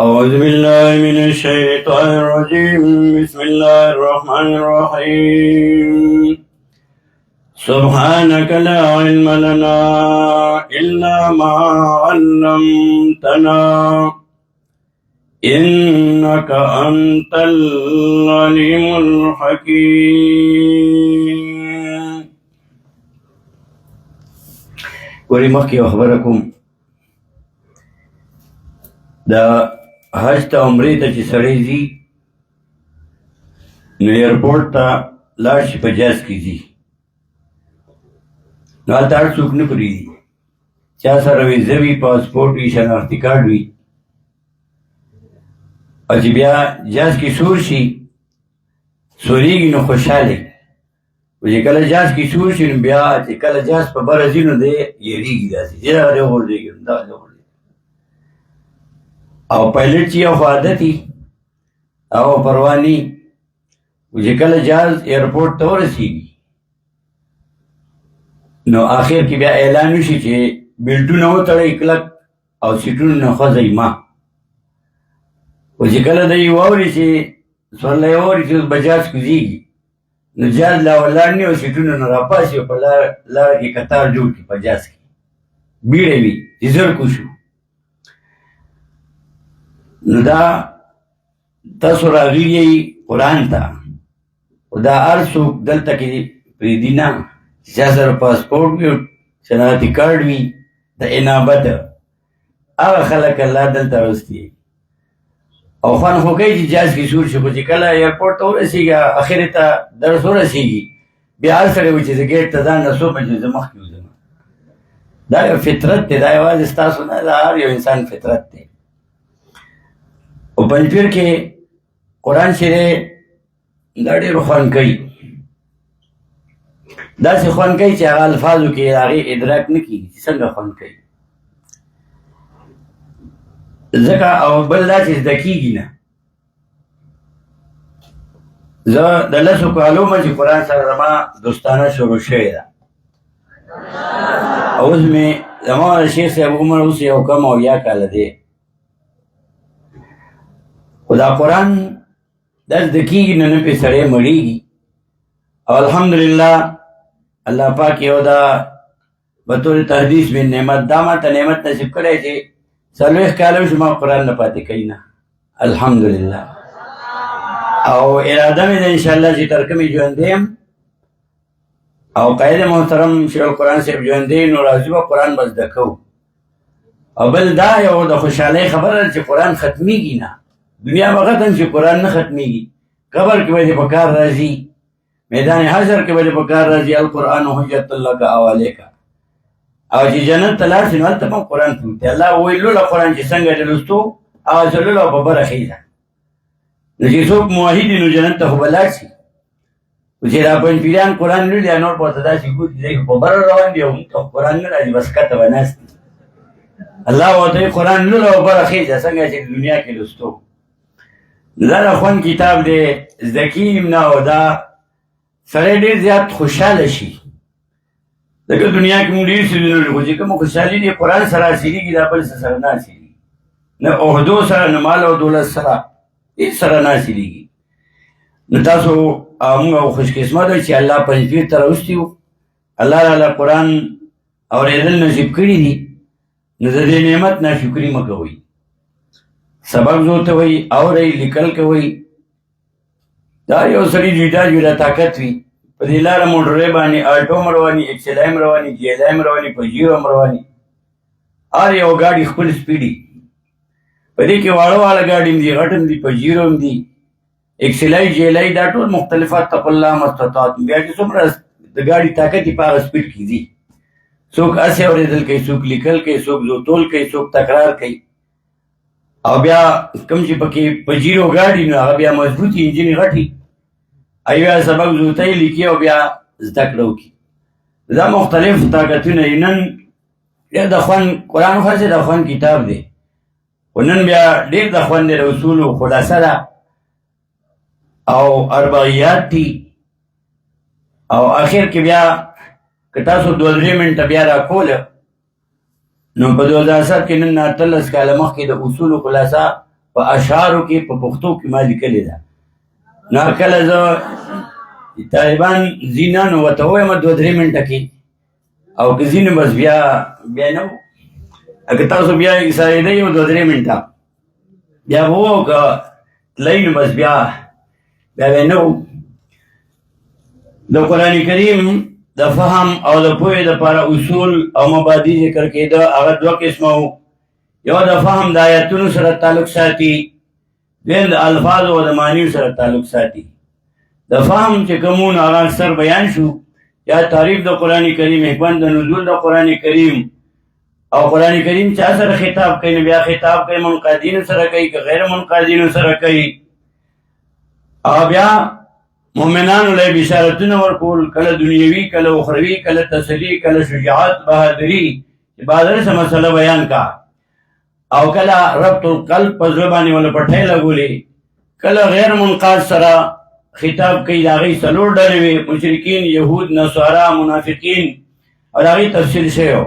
أعوذ بالله من الشيطان الرجيم. بسم الله الرحمن الرحيم. سبحانك لا علم لنا إلا ما علمتنا إنك أنت العليم الحكيم. وري مخي أخبركم دا حج ته عمرې ته چې سړی ځي نو ایرپورټ ته لاړ شي په جاز کې ځي نو هلته هر څوک نه پرېږدي چا سره ویزه وي پاسپورټ وي شناختي کارډ وي او چې بیا جاز کې سور شي سورېږي نو خوشحاله و چې کله جاز کې سور شي نو بیا چې کله جاز په بره ځي نو دی یېرېږي داسې چې دغه دی غورځېږي نو دغه دی غورځېږي او پایلټ چې یو خو عادتي او پرواني و چې کله جاز ایرپورټ ته ورسېږي نو آخر کې بیا اعلان وشي چې بیلټونه وتړئ کلک او سیټونو نه خوځئ ما و چې کله دی واوري چې سورلی واوري چې اوس به جاز کوزېږي نو جاز لا ولاړ نه او سیټونو نه راپاسي او په لاره کې کتار جوړ کړي په جاز کې بیړه وي چې زر کوشو نو دا تاسو راغلي یئ قرآن ته خو دا هر څوک دلته کې پرېږدي نه چې چا سره پاسپورټ وي او شناختي کارډ وي د انابت هغه خلک الله دلته راوستي او خوند خو کوي چې جاز کې سور شي خو چې کله ایرپورټ ته ورسېږي اخرې ته درس ورسېږي بیا هر سړی وایي چې زه ګیټ ته ځان نه څو بجې زه مخکې وځم دا یو فطرت دی دا یوازې ستاسو نه دا هر یو انسان فطرت دی او پنځپیر کې قرآن چې دی دا ډېر خوند کوي داسې خوند کوي چې هغه الفاظو کې هغې ادراک نه کېږي چې څنګه خوند کوي ځکه او بل دا چې زده کېږي نه زه د لسو کالو نه چې قرآن سره زما دوستانه شروع شوې ده اوس مې زما د شیخ صاحب عمر اوس یو کم اویا کاله دی خو دا قرآن دا زده کېږي نو نه پرې سړی مړېږي او الحمدلله الله پاک یو دا بطور تحدیث من نعمت دا ما ته نعمت نصیب کړی چې 40 کاله وشي ما قرآن نه پاتې کوي نه الحمدلله او اراده مې ده انشاءالله چې تر کومې ژوندی یم او قاید محترم شیخ القرآن صاحب ژوندی نو راځي به قرآن به زده کوو او بل دا یو د خوشحالۍ خبره ده چې قرآن ختمیږي نه دنیا به ختم شي قرآن نه ختمیږي قبر کې به دې په کار راځي میدان حشر کې به دې په کار راځي القرآن حجت لک او علیک او چې جنت ته لاړ شي نو هلته به قرآن پروت دی الله وایي لوله قرآن چې څنګه دې لوستو هغسې لوله په بره خیزه نو چې څوک موحد وي نو جنت ته خو به لاړ شي خو چې دا پنځپیران قرآن لولي نور به ورته داسې ګوري دی خو په بره روان دي او موږ ته قرآن نه راځي بس کته به ناست دي الله ورته وایي قرآن لوله په بره خیزه څنګه چې دنیا کې لوستو دا د خوند کتاب دی زده کېږي نه او دا سړی ډېر زیات خوشحاله شي ځکه دنیا کې موږ ډېر څیزونه لرو خو چې کومه خوشحالي دی قرآن سره حاصلېږي دا بل څه سره نه حاصلېږي نه عهدو سره نه مال او دولت سره هېڅ سره نه حاصلېږي نو تاسو موږ خوشقسمت یو چې الله پنځپیر ته راوستي وو الله تعالی قرآن اورېدل نصیب کړي دي نو د دې نعمت ناشکري مه کوئ سبق زو ته وایي اورئ لیکل کوئ دا یو سړي جدا جدا طاقت وي په دې لاره موټرې باندې الټو هم رواني ایکسل هم رواني جیل هم رواني پجیرو هم رواني هر یو ګاډي خپل سپیډي په دې کې واړه واړه ګاډي هم دي غټ هم دي پجیرو هم دي ایکسلای جیلای دا ټول مختلفات اتقوا الله ما استطعتم بیا چې څومره د ګاډي طاقت یې په هغه سپیډ کې دي څوک هسې اورېدل کوي څوک لیکل کوي څوک زوتول کوي څوک تکرار کوي او بیا کوم چې پکې پجیرو ګاډي نو هغه بیا مضبوطي انجن یې غټي بیا سبق زوتی لیکي او بیا زده کړه وکړي دا مختلف طاقتونه یې نن ډېر د خوند قرآن خو د خوند کتاب دی خو نن بیا ډېر د خوند د اصولو خلاصه ده او اربعیات دي او آخر کې بیا که تاسو 2-3 منټه بیا راکوله نو په 2007 کې نن نه 13 کاله مخکې د اصولو خلاصه په اشعارو کې په پښتو کې ما لیکلې ده. نو کله زه طالبان ځي نه نو ورته ووایم 2-3 منټه کې، او که ځي نو بس بیا نه و. که تاسو بیا ایسارېدئ یو 2-3 منټه بیا به و، که تلئ نو بس بیا نه و. د قرآن کریم د فهم او د پوهې دپاره اصول او مبادی ذکر کېده. هغه 2 قسمه وو. یو د فهم د آیتونو سره تعلق ساتي، دویم د الفاظو او د معنیو سره تعلق ساتي. د فهم چې کوم وو هغه اکثر بیان شو، یا تعریف د قرآن کریم، حکمت د نزول د قرآن کریم، او قرآن کریم چا سره خطاب کوي. نو بیا خطاب کوي منقادینو سره کوي که غیر منقادینو سره کوي. او بیا مؤمنانو له بشارتونه ورکول، کله دنیوي کله اخروي، کله تسلی کله شجاعت بهادري، چې بهادر څه مسله بیان کا. او کله ربط القلب په زړه باندې ولا پټۍ لګولې، کله غیر منقاد سره خطاب کوي. د هغې 4 ډلې وي: مشرکین، یهود، نصارا، منافقین. او د هغې تفصیل شوی و.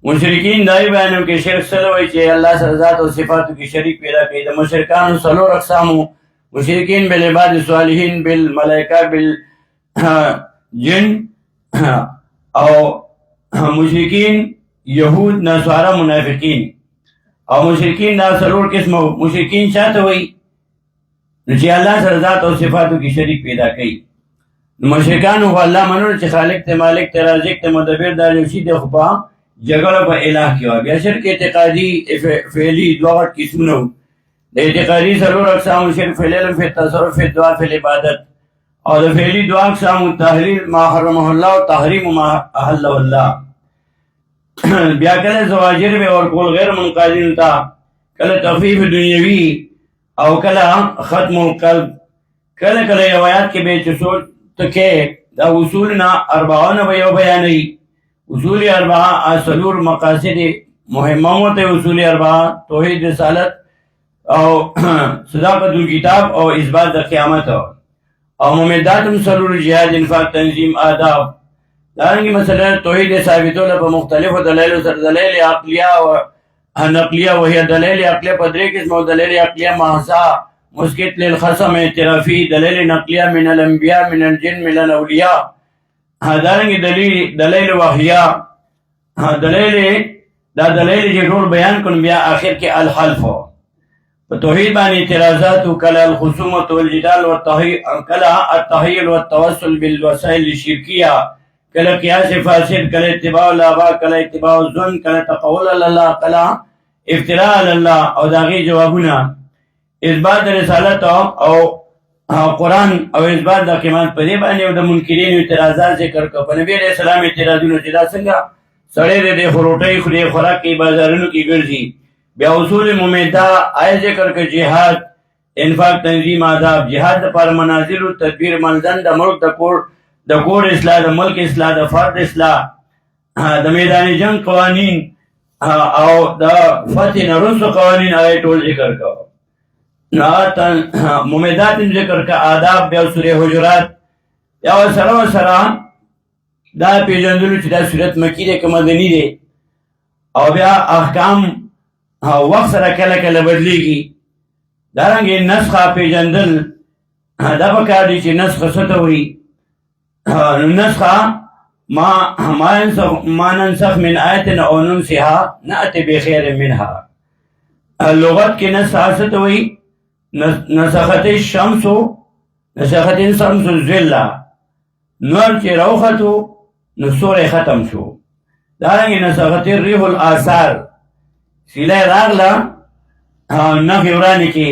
مشرکین دا یې بیانوي چې شرک څه ته وایي، چې الله سره ذات او صفاتو کې شریک پیدا کوي. د مشرکانو 4 اقسامو: مشرکین بالعباد، صالحین بالملائکه، بالجن، او مشرکین یهود، نصارا، منافقین. او مشرکین دا 4 قسمه. مشرکین چاته وایي؟ نو چې الله سره ذات او صفاتو کې شریک پیدا کوي. نو مشرکانو خو الله منلو چې خالق ته، مالک ته، رازق ته، مدبر دا یو شي دی، خو په جګړه په الٰه کې وه. بیا شرک اعتقادي فعلي 2 غټ قسمونه وو. د اعتقادي 4 اقسام: شرک فی العلم، فی التصرف، فی الدعا، فی العبادت. او د فعلي 2 اقسام: تحلیل ما حرمه الله او تحریم ما احله الله. بیا کله زواجر به ورکول غیر منقادینو ته، کله تخفیف دنیوي، او کله ختم القلب. کله کله یو آیات کې به چې سوچ تکې دا اصولنا 40 به یو بیانوي. اصول 4 4 مقاصد مهمه ته اصول 4: توحید، رسالت، او صداقت الکتاب، او اثبات د قیامت. او ممدات 4: جهاد، انفاق، تنظیم، آداب. دارنګه مثلا توحید ثابتول په مختلفو دلایلو سره: دلایل عقلیه او نقلیه، وهي دلایل عقلیه په 3 قسمه: دلایل عقلیه محضه، مسکت للخصم، اعترافي. دلایل نقلیه من الانبیاء، من الجن، من الاولیاء. دارنګه دلایل وحیه. دلایل چې ټول بیان کړم، بیا آخر کې الحلف. په توحید باندې اعتراضات، کله الخصومة والجدال، کله التحیل والتوسل بالوسائل الشرکیه، کله قیاس فاسد، کله اتباع الآباء، کله اتباع الظن، کله تقول علی الله، کله افتراء علی الله. او د هغې جوابونه: اثبات رسالت او قرآن، او اثبات د قیامت. په دې باندې او د منکرینو اعتراضات ذکر کړه. په نبي علیه السلام اعتراضونه چې دا څنګه سړی دی خو روټۍ خوري، خوراک کوي، بازارونو کې ګرځي. بیا اصول ممده آیه ذکر کړه: جهاد، انفاق، تنظیم، آداب. جهاد دپاره منازل و تدبیر، منځن د ملک د کور اصلاح، د ملک اصلاح، د فرد اصلاح، د میدان جنگ قوانین، او د فتح نه وروسته قوانین، هغه ټول ذکر کړه. ممدات ذکر کړه. آداب بیا سوره حجرات. یا سره دا پیژندلو چې دا صورت مکی دی که مدني دی. او بیا احکام وخت سره کله کله بدلیږي. دارنګې نسخه پیژندل، دا پکار دي چې نسخه څه ته وایي. نسخه ما ننسخ من آیة او ننسها نأتي بخیر منها. لغت کې نسخه څه ته وایي. نسخت الشمس الظل، نور چې راوختو نو سوری ختم شو. دارنګې نسخت الریح الآثار، سیلی راغله نفی ورانې کې.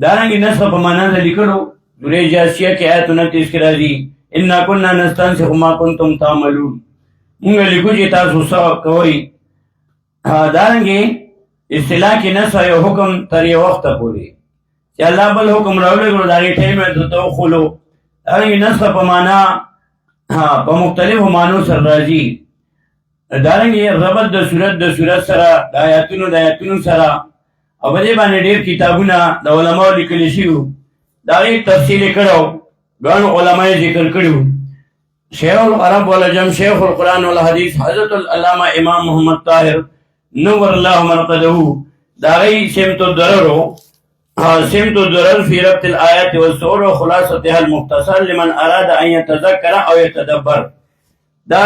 دارنګې نسخه په معنا د لیکلو سورې جاسیه کې آیت 29 کې راځي: انا كنا نستنسخ ما كنتم تعملون. مونږ لیکو چې تاسو څه کوئ. دارنګې اصطلاح کې نسخه یو حکم تر یو وخته پورې، چې الله بل حکم راولېږلو د هغې ټایم یې درته وښولو. دارنګې نسخه په معنا په مختلفو معنو سره راځي. دارنګې ربط د صورت سره، د آیاتونو سره. او په دې باندې ډېر کتابونه د علماو لیکلي شوي وو. د هغې تفصیل یې کړی و، ګڼو علما یې ذکر کړي وو شیخ العرب والعجم شیخ القرآن والحدیث حضرت العلامہ امام محمد طاہر نور اللہ مرقدہ داغی سمت الدرر فی ربط الآیات والسور وخلاصتها المختصر لمن اراد ان يتذکر او يتدبر. دا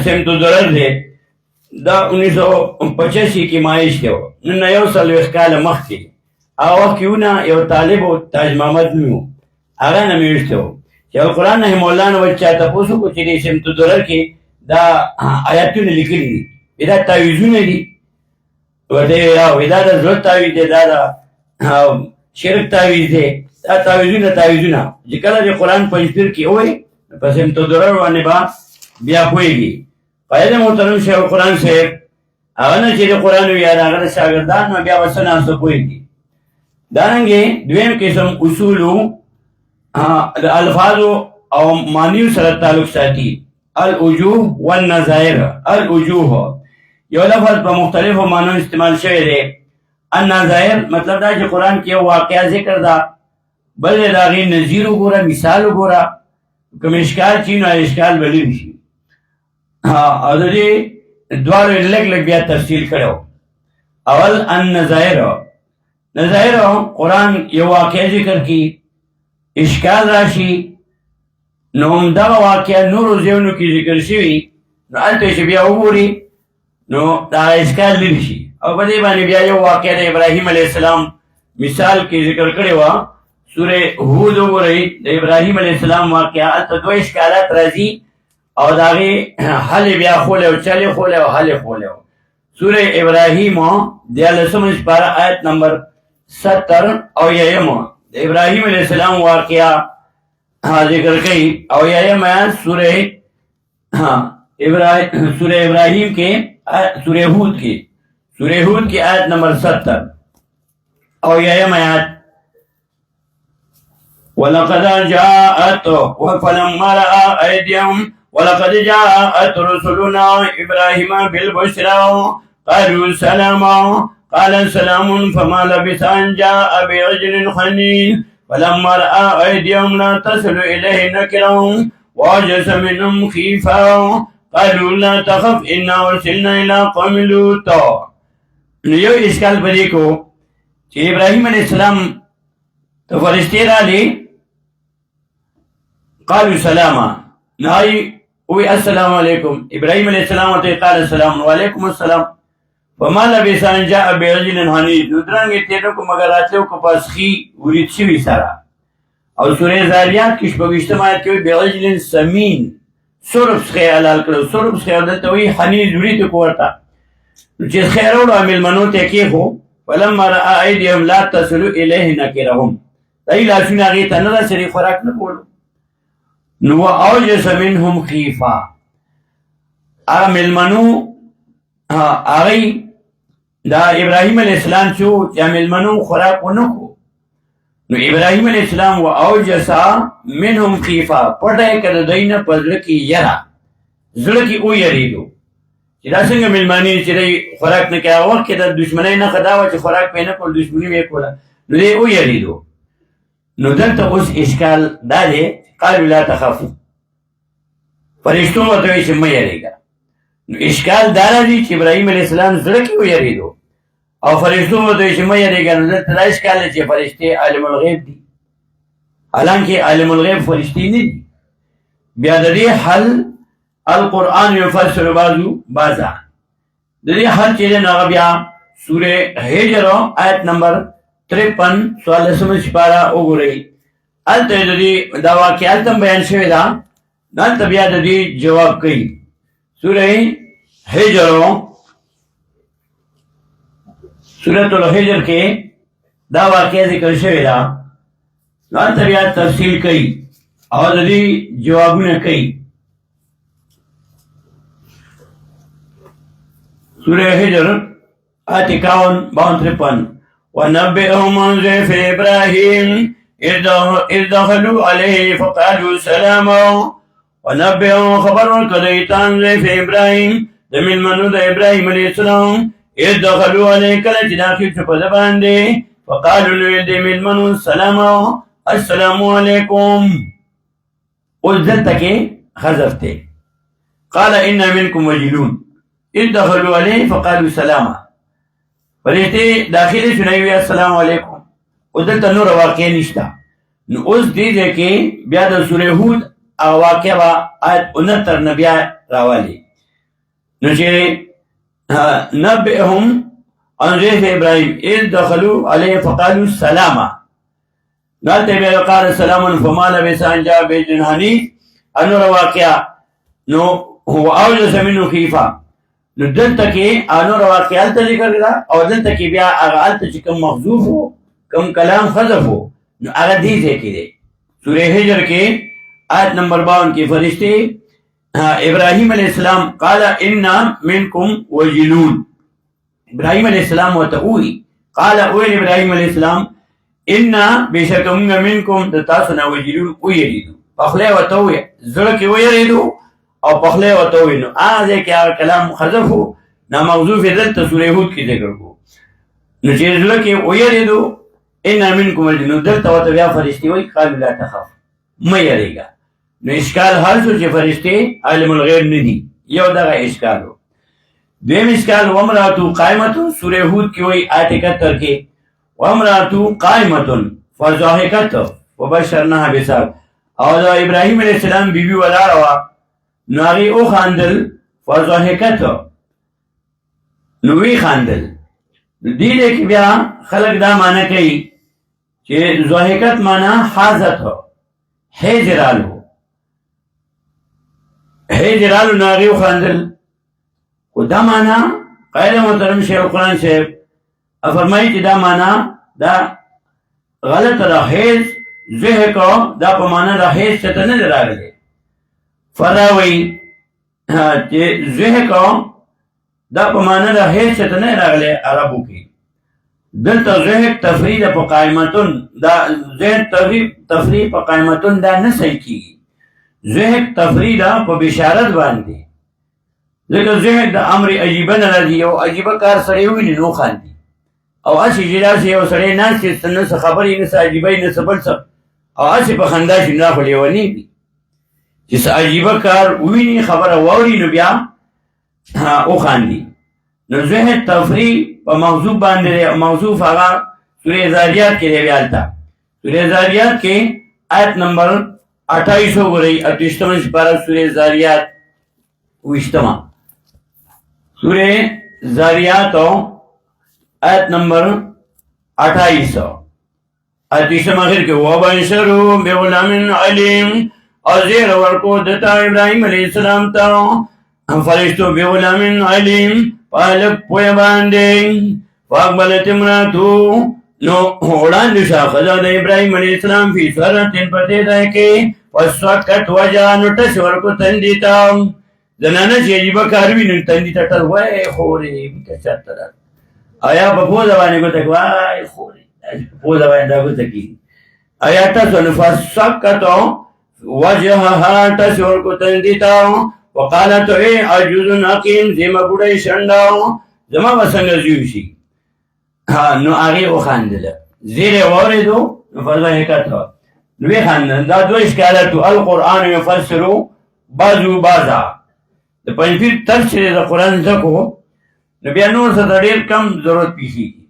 سمت الدرر دے دا 1985 کی مائش کے نن یو سلویخ کال مخ کی وقت کیوں نا یو طالب تاج محمد میو آغا نمیوشتے ہو چې قرآن نه مولانا وچا تاسو کو چې سمت الدرر کې دا آیاتونه لیکلي دي دا تعویذونه دي ورته دا د زړه تعویذ دی دا شرک تعویذ دی دا تعویذونه چې کله د قرآن پنځپیر کې وای په سمت الدرر باندې با بیا پوهیږي. قائد محترم شیخ القرآن صاحب هغه نه چې د قرآن ویل هغه شاګردان نو بیا وسنه څه پوهیږي. دارنګه دویم قسم اصول د الفاظو او معنیو سره تعلق ساتي. الوجوه والنظائر. الوجوه یو لفظ په مختلفو معنیو استعمال شوی دی. النظائر مطلب دا چې قرآن کې یو واقعا ذکر دا بل د هغې نظیر وګوره مثال وګوره کوم اشکال چي نو اشکال به لرې شي. او د دې دواړو لږ بیا تفصیل کړی. اول نظائر قرآن یو واقعا ذکر کی اشکال راشي نو همدغه واقعا نورو ځایونو کې ذکر شوي نو هلته چې بیا وګوري نو دا اشکال لرې شي. او په دې باندې بیا یو واقعا د ابراهیم علیه السلام مثال کې ذکر کړې وه. سورې هود وګورئ د ابراهیم علیه السلام واقعا هلته دوه اشکالات راځي او د هغې حل بیا خولی او چلې خولی او حل خولی. سورې ابراهیم 14 سپاره آیت نمبر 70 او ییم د ابراهیم علیہ السلام واقعہ ذکر کئی او یایم آیات سورہ ابراہیم کے سورہ ہود کی آیت نمبر 70 او یایم آیات وَلَقَدْ جَاءَتْ وَفَلَمَّا رَأَى أَيْدِيَهُمْ وَلَقَدْ جَاءَتْ رُسُلُنَا إِبْرَاهِيمَ بِالْبُشْرَىٰ قَالُوا سَلَامًا قال سلام فما لبث أن جاء بعجل حنين فلما رأى أيديهم لا تصل إليه نكرهم وأوجس منهم خيفة قالوا لا تخف إنا أرسلنا إلى قوم لوط. یو اشکال پدې کو چې ابراهیم علیہ السلام ته فرشتې راغلي قالوا سلاما نای وی السلام علیکم. ابراهیم علیہ السلام ته قال السلام علیکم السلام فما لبث أن جاء بعجل حنيذ. نو درنګې تېرو کو مګر راتلو کو پسخي ورید شوي سره. او سورې زاریات کې 26 آیت کې بعجل سمین سرب څخه حلال کړو. سرب څخه دلته وایي حنیذ ورید کو ورته چې خیر وړو مېلمنو ته کېښو فلما رأى أيديهم لا تصل إليه نکرهم. دای لاسونه هغې ته نه رسېدې خوراک نه کولو نو وأوجس منهم خیفه. هغه مېلمنو هغې دا ابراهیم علیہ السلام چې مېلمنو خوراک ونه کړو نو ابراهیم علیہ السلام و اوجسا منهم خیفه پټه یې کړه دوی نه په زړه کې یره زړه کې ویرېدو چې دا څنګه مېلماني چې دی خوراک نه کوي. هغه وخت کې د دشمنۍ نښه دا وه چې خوراک پې نه کول دشمني به یې کوله نو دی ویرېدو. نو دلته اوس اشکال دا دی قالوا لا تخافوا فرشتو ورته وایي چې مه یېرېږه. نو اشکال دا راځي چې ابراهیم علیہ السلام زړه کې ویرېدو او فرشتو ورته وایي چې مه یېرېږه. نو دلته دا اشکال دی چې فرشتې عالم الغیب دي حالانکه عالم الغیب فرشتې نه دي. بیا د دې حل القرآن یفسر بعضا د دې حل چې دی نو هغه بیا سورې هجر آیت نمبر 53 14 سپاره وګورئ. هلته د دې دا واقعه هلته بیان شوې ده. هلته بیا د دې جواب کوي. سورة الحجر کے دا واقعہ ذکر شوی دا نو بیا تفصیل کئی اور دی جوابونه کئی. سورہ حجر آیت 51 52 وَنَبِّئْهُمْ عَنْ ضَيْفِ إِبْرَاهِيمَ إِذْ دَخَلُوا عَلَيْهِ فَقَالُوا سَلَامًا. ونبئهم خبر ورکړئ ضیف ابراهیم د مېلمنو د ابراهیم علیه السلام اذ دخلوا علیه کله چې داخل شو په ده باندې فقالوا نو د مېلمنو السلام علیکم. اوس دلته کې حذف ته. قال ان منکم وجلون اذ دخلوا علیه فقالوا سلاما. فرشتي داخلي شنوي السلام علیکم. او دلته نور واقع نشته. نو اوس دې ځای کې بیا د سورې هود هغه واقع به آیت 69 نه بیا راولي. نو چې نبئهم عن ضيف ابراهيم اذ دخلوا عليه فقالوا سلاما. دلته بیا قال سلام فما لبث ان جاء بعجل حنيذ. انور واقع نو هو اوجس منه خيفه. نو دلته کې انور واقع ته ذکر کړه او دلته کې بیا هغه ته چې کوم محذوف وو کوم کلام حذف وو نو هغه دې ځای کې دی. سورہ حجر کې آیت نمبر 52 کې فرشتي ابراهيم عليه السلام قال ان منكم وجلون. ابراهيم عليه السلام وتقوي قال اول ابراهيم عليه السلام ان بشكم منكم تاسنا وجلون ويريدو. پخله وتوي زړه کې ويريدو او پخله وتوي نو هغه کې کلام حذف نو موضوع دلته سورہ هود کې ذکر کو. نو چې زړه کې ويريدو ان منكم وجلون دلته وته بیا فرشتي وي قال لا تخف مې یریږه. نو اشکال حل شو چې فرشتي عالم الغیب نه دي. یو دغه اشکال و. دویم اشکال وامراتو قائمتون سورہ هود کې وایي آیت 71 کې وامراتو قائمتون فضاحکت وبشرناها بسار. او دا ابراهیم علیه السلام بیبي ولاړه وه نو هغې وخاندل فضاحکت نو وی خاندل. دې ځای کې بیا خلک دا معنی کوي چې ضاحکت معنی حاضت حیجرالو حیجرالو نو هغې وخاندل. و دا معنی قائد محترم شیخ القرآن صاحب فرمائی چې دا معنی دا غلط راحیز زهکو دا په معنی راحیز چته نه راغلی. فراوی چې زهکو دا په معنی راحیز چته نه راغلی عربو کې. دلته زهک تفرید په قائمتون دا زهک تفرید په قائمتون دا نه صحیح کیږي. زهک تفرید په بشارت باندې ځکه ذهن د امر عجیبه نه راځي. یو عجیبه کار سړی وویني نو خاندي او هسې چې داسې یو سړی ناست چې نه څه خبرې نه څه عجیبه نه څه بل څه او هسې په خندا شي نو خو لیونی وي. چې څه عجیبه کار وویني خبره واوري نو بیا وخاندي. نو ذهن تفریح په موضوع باندې موضوع هغه سورې ذاریات کې دی. بیا هلته سورې ذاریات کې آیت نمبر 28 وګورئ. 28 سپاره سورې ذاریات 20 سورہ زاریات آیت نمبر 28 آخر کے وَبَشَرُوا بِغُلَامٍ عَلِيمٍ ازیر ورکو دتا ابراہیم علیہ السلام تا فرشتو بِغُلَامٍ عَلِيمٍ پالک پویا باندے فاقبلت امراتو نو وړاندې شا خزا د ابراهیم علیه السلام فی صورتن پتے ده کې فسوکت وجا نو ټس ورکو تندی تا زنانه چې عجیبه کار ویني تندي ته ټر وای خورې که چېرته ده آیا په پوزه باندې ګوته وای خورې پوزه باندې دا ګوته کېږي آیا ټس ونو فسکتو وجهها ټس ورکو تندي ته وقالت ای عجوز حکیم زما بوډۍ شنډه زما به څنګه زیو شي. نو هغې وخاندله زیرې واورېدو نو فضاحکت نو ویې خاندل. دا دوه اشکالات القرآن یفسرو بعضو بعضا. د پنځپیر ترس چې د قرآن زده کړو نو بیا نور څه ته ډېر کم ضرورت پېښېږي.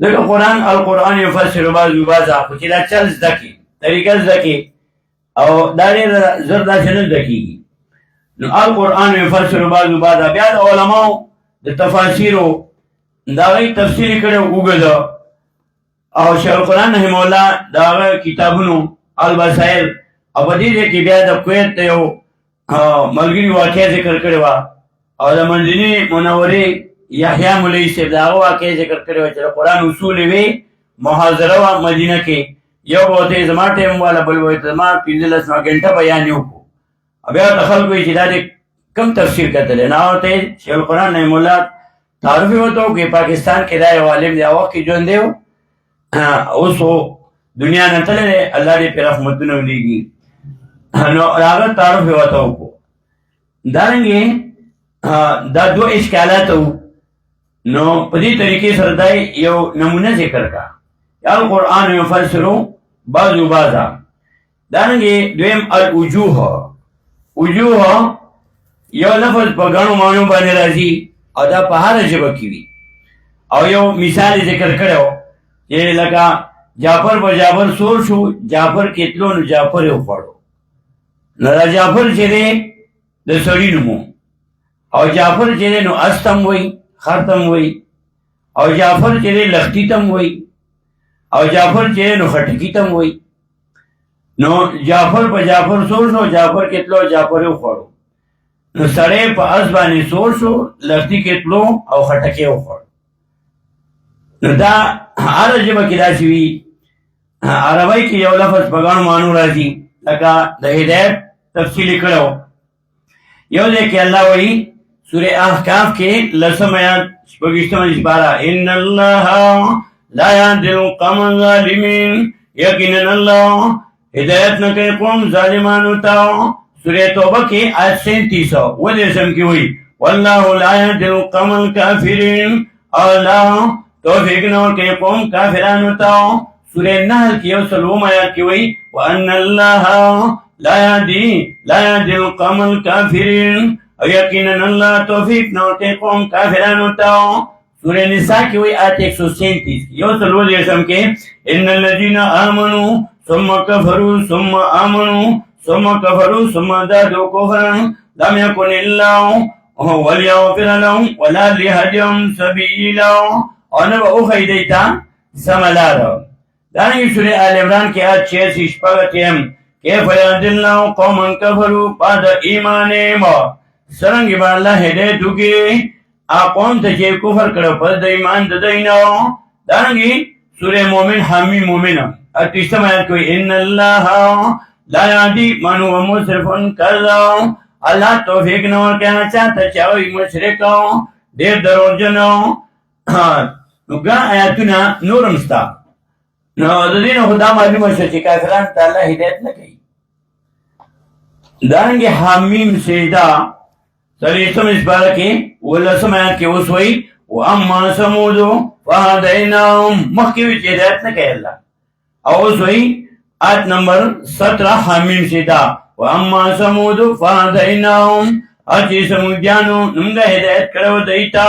ځکه قرآن القرآن یفسرو بعضو بعضا خو چې دا چل زده کړي طریقه زده کړي او دا ډېر زر داسې نه زده کېږي. نو القرآن یفسرو بعضو بعضا بیا د علماو د تفاسیرو دا هغوی تفسیر یې کړی اوږده او شیخ القرآن رحمه الله د هغه کتابونو البصائر او په دې ځای کې بیا د کویت د یو ملګري واقعه ذکر کړې وه او د منځني منورې یحیی مولوي صاحب د هغه واقعه ذکر کړې وه چې د قرآن اصول یې وې محاضره وه مدینه کې. یو به ورته زما ټایم والا بل به ورته زما 15 ګنټه بیان یې وکړو او بیا ورته خلکو وایي چې دا دې کوم تفسیر کتلی نه ورته شیخ القرآن رحمه الله تعارف یې ورته وکړو. پاکستان کې دا یو عالم دی هغه وخت کې ژوندی و اوس دنیا نه تللی دی الله دې پرې رحمتونه ولیږي. نو هغه تعارف یې ورته وکړو. دارنګې دا دوه اشکالات وو. نو په دې طریقې سره دا یو نمونه ذکر کا القرآن یفسرو بعضو بعضا. دارنګې دویم الوجوه وجوه یو لفظ په غنو مانو باندې راځي او دا په هر ژبه کې وي او یو مثال ذکر کړو چې لکه جعفر په جعفر سور شو جعفر کتلو نو جعفر یو پړو نو دا جعفر چې دی د سړي نومو او جعفر چې دی نو استم وای خرتم وای او جعفر چې دی لختی تم وای او جعفر چې نو خټکی تم وای نو جعفر په جعفر سور شو جعفر کتلو جعفر یو پړو نو سړی په اس باندې سور شو لختی کتلو او خټکی یو پړو نو دا هر ژبه کې داسې وي عربی کې یو لفظ په ګڼو مانو راځي لکه د هدایت تفصیل کړو یو ځای کې الله وایي سورې احقاف کې لسم آیات شپږویشتمه سپاره ان الله لا یهدی القوم الظالمین یقینا الله هدایت نه کوي قوم ظالمانو ته سورې توبه کې آیت 37 ودېسم کې وایي والله لا یهدی القوم الکافرین الله توفیق نور کې قوم کافرانو ته سورہ نحل کی یو سلوم آیات کی وئی وَأَنَّ اللَّهَ لَا يَهْدِي الْقَوْمَ الْكَافِرِينَ او یقینا اللہ توفیق نورتے قوم کافرانو تاو سورہ نساء کی وئی آیت 137 یو سلو دیشم کے اِنَّ الَّذِينَ آمَنُوا ثُمَّ كَفَرُوا ثُمَّ آمَنُوا ثُمَّ كَفَرُوا ثُمَّ زَادُوا كُفْرًا لَمْ يَكُنِ اللَّهُ وَلْيَغْفِرَ لَهُمْ وَلَا لِيَهْدِيَهُمْ سَبِيلًا اور نہ وہ خیدیتا سملارو دانگی سورہ آل عمران کی آیت 86 شپږم کیف یهدی الله قوما کفروا بعد ایمانهم سرنگی با اللہ ہدایت ہوگی قوم ته چې کفر کړو پس د ایمان د دینو دانگی سورہ مومن حامی مومن 38 آیت کوئی ان اللہ لا یهدی من هو مسرف کذاب اللہ توفیق نور کہنا چاہتا چاوی مشرکو دیر دروغجنو نو ګڼ آیاتونه نورم ستا نو د دې نه خدا معلومه شوه چې کافران ته الله هدایت نه کوي دارنګې حمیم سجده څلوېښتم سپاره کې اوولسم آیات کې اوس وایي واما ثمود فهدیناهم مخکې وي چې هدایت نه کوي الله او اوس وایي آیت نمبر 17 حمیم سجده واما ثمود فهدیناهم چې سمودیانو موږ هدایت کړو دوی ته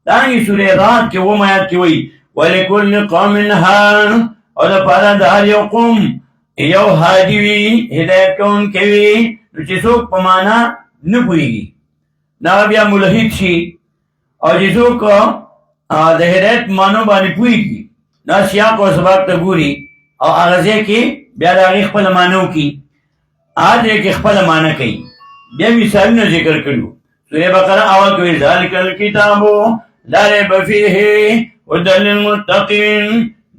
دانگی سورہ رات کے وہ آیات کی ہوئی وَلِكُلِّ قَوْمٍ هَادٍ اور دا پارا دار یو قوم یو ہادی وی ہدایت کون کے وی چیسوک پمانا نپوئی گی نا بیا ملحید شی اور چیسوک دا ہدایت مانو بانی پوئی گی نا سیاق و سباق تا گوری اور آغازے کی بیا دا اخپل مانو کی آج ایک اخپل مانا کئی بیا مثالنا ذکر کرو سورہ بقرہ اول کوئی ذالک الکتابو لا ریب فیہ هدى للمتقین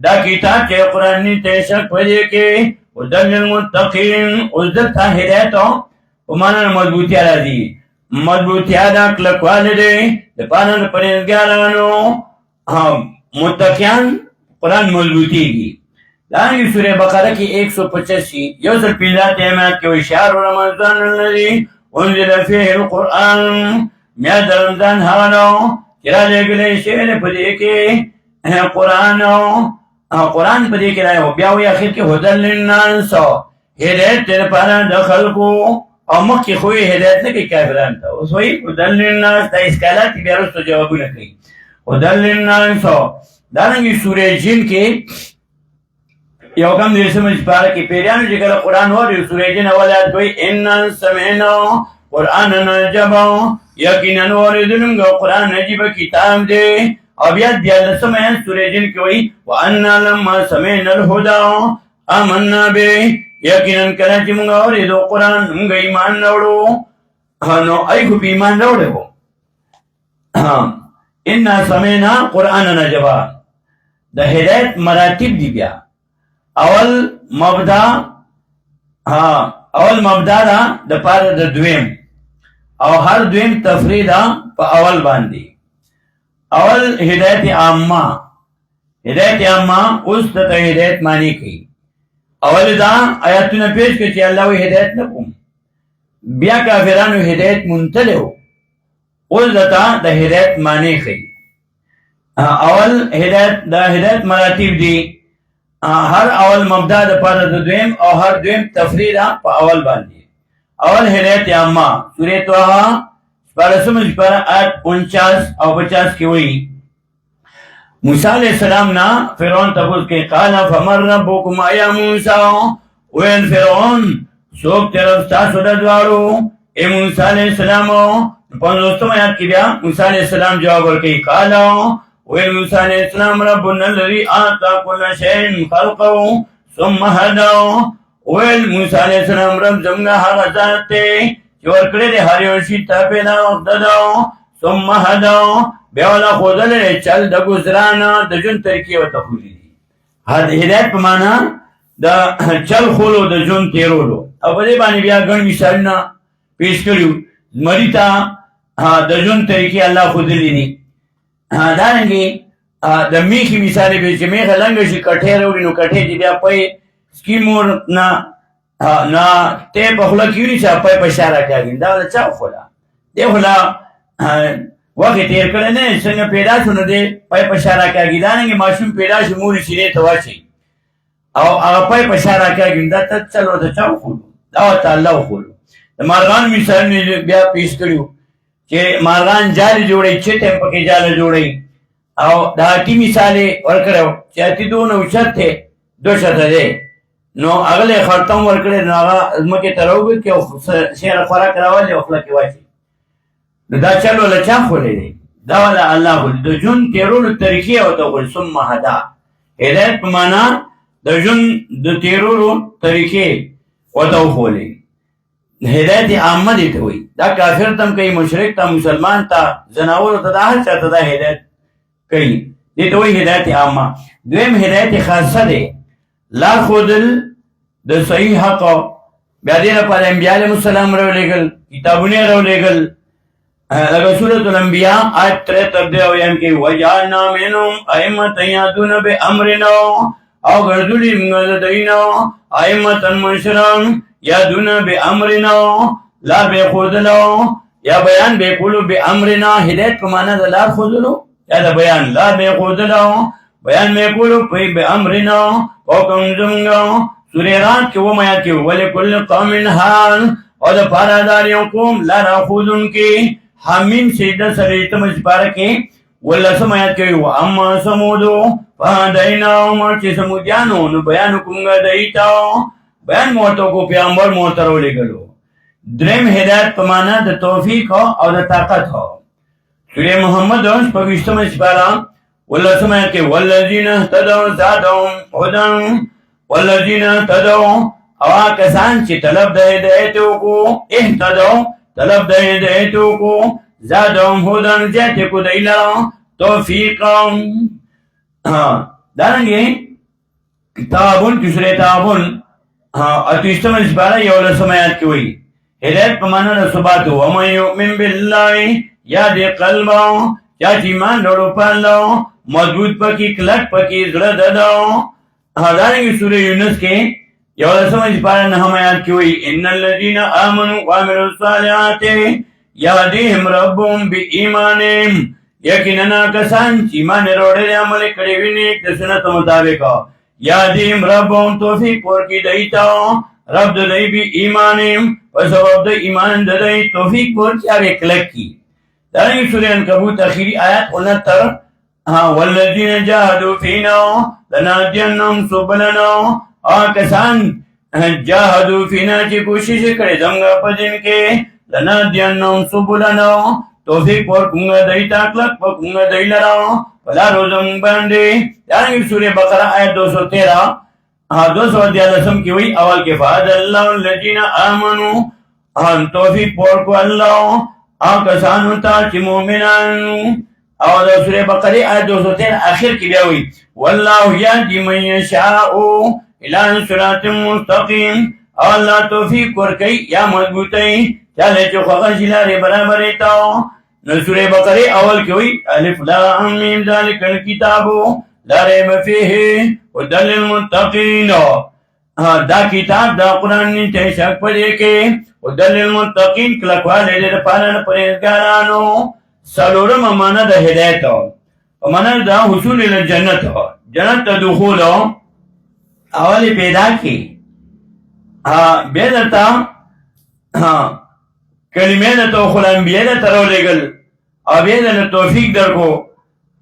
دا کتاب چه قرآن نی تیشک پدے کے هدى للمتقین اس دلتا ہدایتو امانا مضبوطی آرازی مضبوطی آدھا کلکوال دے دپانا پرہیزگارانو متقیان قرآن مضبوطی گی دانگی سورہ بقرہ کی 185 یوسر پیزات احمد کے اشار رمضان اللذی انزل فیہ القرآن میاد رمضان حالو چرا لے گلے شہر پدے کے قرآن پدے کے رائے ہو بیاوی آخر کے حدل للناس ہدایت تیرے پانا دخل کو اور مخ کی خوئی ہدایت نے کہ کافران تھا اس وہی حدل للناس تا اسکالات کی بیارس تو جوابو نہ کئی حدل للناس دارنگی سورہ جن کے یو کم دیر سمجھ پارا کی پیریانو جکر قرآن ہو رہی سورہ جن اولاد کوئی اننا سمعنا قرآن نجبا یقیناً واردنگا قرآن نجیب کتاب دے اب یاد دیا لسمین سورہ جن کی وئی وَأَنَّا لَمَّا سَمِعْنَا الْهُدَى آمَنَّا بِهِ یقیناً کراچی منگا اوریدو قرآن منگا ایمان روڑو نو ایکو پی ایمان روڑے ہو اِنَّا سَمِعْنَا قرآن نجبا دا ہدایت مراتب دی بیا اول مبدا دا دا پار دا دویم او ہر دویم تفریدہ پا اول باندی اول ہدایت عامہ اس تا ہدایت مانی کی اول دا آیاتنا پیش کچی اللہ وی ہدایت نکم بیا کافرانو ہدایت منتلو اس دا ہدایت مانی کی اول ہدایت مراتب دی ہر اول مبدا دا پار دا دویم او ہر دویم تفریدہ پا اول باندی اول ہدایت عامہ سورہ طه 49 او 50 کې وایي موسی علیہ السلام نا فرعون تپوس کې قال فمن ربكم يا موسی وين فرعون څوک طرف تاسو د دوارو اے موسی علیہ السلام په دوستو آیات کې بیا موسی علیہ السلام جواب ورکړي قال وين موسی علیہ السلام ربنا الذي اعطى كل شيء خلقه ثم هدى وين موسی علیہ السلام رب زمنا هغه ذات چې ورکړي د هر یو شي ته پیدا وخت دو ثم هدى بیا ولا خودل چل د گزران د جون طریقې وته خولي هدایت په معنا د چل خولو د جون تیرولو او په دې باندې بیا ګڼ مثالونه پیش کړیو مریتا د جون طریقې الله خودلی دي دا رنګي د میخي مثال به چې میخه لنګ شي کټه وروړي نو کټه دې بیا په سکیمور نه ته په خلا کیږي چې په اشاره کوي دا چا خلا دی خلا وخت تیر کړي نه څنګه پیدا شونه دی په اشاره کوي دا نه ماشوم پیدا شي مور شي ته واچي او هغه په اشاره کوي دا ته چلو ته چا خو دا تعالی خو د مارغان مثال بیا پیش کړیو چې مارغان جال جوړي چې ته پکې جال جوړي او دا ټی مثال ورکړو چې اتی دونه اوچته دوشته دی نو اغله خرطم ورکړي نو هغه مکه تروږي کې شهر خوراک راوالي او خپل کې واچي دا چلو لچا خولې دی دا ولا الله د جون تیرولو طریقې او د ثم هدا هدایت په معنا د جون د تیرولو طریقې او د خولې هدایت عامه دي ته وي دا کافر تم کوي مشرک ته مسلمان ته زناور ته دا هر چاته دا هدایت کوي دې ته وي هدایت عامه دویم هدایت خاصه ده لا خودل د صحیح حق بیا دې لپاره انبیاء علیهم السلام راولېګل کتابونه راولېګل لکه سورۃ الانبیاء آیت 73 او یم کې وجعلنا منهم ائمة يهدون بأمرنا او ګرځولي موږ دینه ائمة مشران يهدون بأمرنا لا بخذلو یا بیان به کولو بأمرنا هدایت په معنا د لار خذلو یا د بیان لا بخذلو بیان به کولو په بأمرنا او کوم زمګو سورې رات کې و میا کې ولکل قوم حال او د پارادار یو قوم لا راخذون کې حمیم سیدہ سریت مجبارہ کے واللسم آیات کے واما سمودو فہدائناو مرچی سمودیانو نو بیانو کنگا دائیتاو بیان موتو کو پیامبر موترو لے گلو درم ہدایت پمانا دا توفیق ہو اور دا طاقت ہو سورہ محمد ہوش پویشتم مجبارہ واللسم آیات کے واللزین احتدو زادهم حدن واللزین احتدو اوا کسان چی طلب دا ہدایتو کو احتدو طلب د هدایتو کو زادهم هدن زیاته کو دیلا توفیقا دارنګي تعاون کسره تعاون اتیستم اسباره یو له سمات کې وي هدایت په معنا د ثبات او مې یؤمن بالله یا دې قلب یا ایمان ورو پالو مضبوط پکې کلک پکې زړه ددو دارنګي سورې یونس کې یو سمجھ پارا نحم آیات کی ہوئی ان الذین آمنوا وعملوا الصالحات یهدیهم ربهم بایمانهم یقینا کسان چې ایمان وروړي عمل کړی ویني د سنت مطابق یهدیهم ربهم توفیق ورکړي دایته رب د دې بی ایمانهم په سبب د ایمان د دې توفیق ورکړي هغه کلک کی دا یې سورې عنکبوت اخیری آیات 69 والذین جاهدوا فینا لنهدینهم سبلنا کسان جاهدو فینا چی کوشش کرے زمگا پدین کے لنا دیانم سبولانو توفیق ورکونگا دیتا اکلق پکونگا دی لراو پلا روزم باندے یعنی سورہ بقرہ آیت 213 213 کی ہوئی اول کے فاد اللہ الذین آمنو توفیق ورکو اللہ کسانو تا چی مومنانو اور سورہ بقرہ آیت 213 آخر کی بیا ہوئی واللہ یهدی من یشاء الى صراط مستقیم اللہ توفیق ورکی یا مضبوطی چالے چو خواہش لارے برابر تاو نسور بقرے اول کی ہوئی الف لام میم ذالک الکتابو لا ریب فیہ هدی للمتقین دا کتاب دا قرآن نیتے شک پڑے کے هدی للمتقین کلکوالے دے پالن پریزگارانو سلورم امانا دا ہدایت امانا دا حصول الجنت جنت دخولو اولی پیدا کی بیدرتا کلمې د توخل انبیاء له تر ولېږل او بیا د توفیق درکو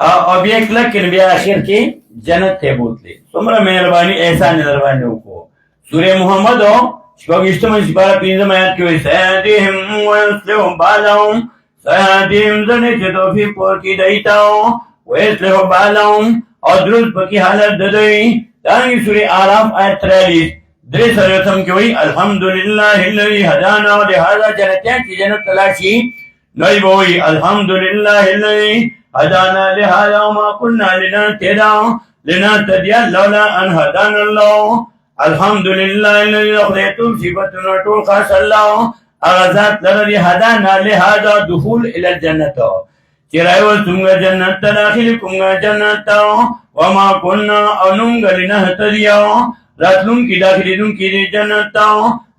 او بیا کلک بیا اخر کې جنت ته بوتلې. څومره مهرباني احسان در باندې وکړو. سورې محمد شپږویشتمه سپاره 5 آیات کې وایي سیهدیهم ویصلح بالهم، سیهدیهم زنې چې توفیق ورکړي دوی ته، ویصلح بالهم او درست پکې حالت د دوی. دارنګې سورې اعراف آیت 43 3 کې وایي الحمدلله الذي هدانا لهذا، جنتیان چې جنت ته لاړ شي نو یې به وایي الحمدلله الذي هدانا لهذا وما كنا لنهتدي لولا ان هدانا الله. الحمدلله الذي خدایتوب صفتونه ټول خاص الله هغه ذات لري هدانا لهذا دخول الى الجنه، چې راوستمږه جنت ته داخل کومږه جنت ته، وما كنا او نمږه لنهتدي راتلونکي داخلېدونکي دې جنت ته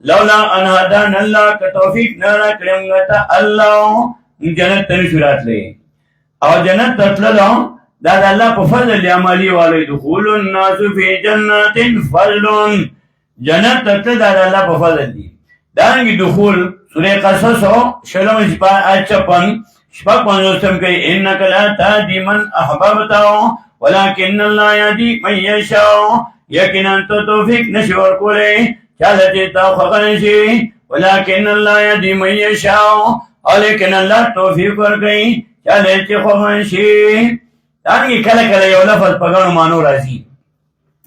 لولا ان هدانا الله، که توفیق نه راکړی موږ ته الله جنت ته نشو راتلی. او جنت ته تللو دا د الله په فضل عملي والی. دخول الناس فی جنات فضل، جنت ته تلل دا د الله په فضل دی. دارنګې دخول سورې قصص شلم آیت 56 55 کې انک لا تهدی من احببت ولکن الله یهدی من یشاء، یقینا ته توفیق نشي ورکولی چاله چې تا خوښه شي، ولکن الله یهدی من یشاء، لیکن الله توفیق ورکوي چاله چې خوښه شي. دارنګې کله کله یو لفظ په ګڼو معنو راځي.